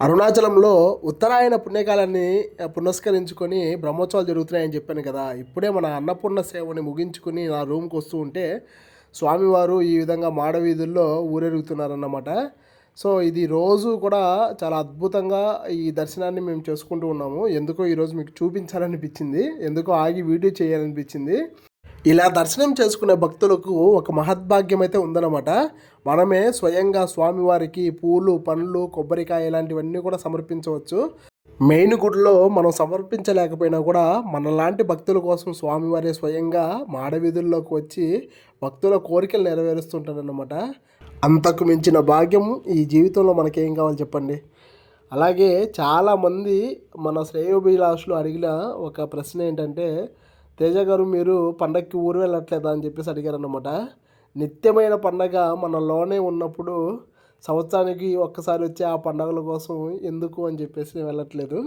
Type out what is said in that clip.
అరుణాచలంలో ఉత్తరాయణ పుణ్యకాలాన్ని పునస్కరించుకొని బ్రహ్మోత్సవాలు జరుగుతున్నాయని చెప్పాను కదా. ఇప్పుడే మన అన్నపూర్ణ సేవని ముగించుకుని నా రూమ్కి వస్తూ ఉంటే స్వామివారు ఈ విధంగా మాడవీధుల్లో ఊరేగుతున్నారన్నమాట. సో ఇది రోజు కూడా చాలా అద్భుతంగా ఈ దర్శనాన్ని మేము చేసుకుంటూ ఉన్నాము. ఎందుకో ఈరోజు మీకు చూపించాలనిపించింది, ఎందుకో ఆగి వీడియో చేయాలనిపించింది. ఇలా దర్శనం చేసుకునే భక్తులకు ఒక మహద్భాగ్యం అయితే ఉందన్నమాట. మనమే స్వయంగా స్వామివారికి పూలు, పండ్లు, కొబ్బరికాయ ఇలాంటివన్నీ కూడా సమర్పించవచ్చు. మెయిన్ గుడిలో మనం సమర్పించలేకపోయినా కూడా మనలాంటి భక్తుల కోసం స్వామివారి స్వయంగా మాడవీధుల్లోకి వచ్చి భక్తుల కోరికలు నెరవేరుస్తుంటారన్నమాట. అంతకు మించిన భాగ్యం ఈ జీవితంలో మనకేం కావాలి చెప్పండి. అలాగే చాలామంది మన శ్రేయోభిలాషులు అడిగిన ఒక ప్రశ్న ఏంటంటే, తేజ గారు మీరు పండగకి ఊరు వెళ్ళట్లేదా అని చెప్పేసి అడిగారన్నమాట. నిత్యమైన పండగ మనలోనే ఉన్నప్పుడు సంవత్సరానికి ఒక్కసారి వచ్చే ఆ పండగల కోసం ఎందుకు అని చెప్పేసి వెళ్ళట్లేదు.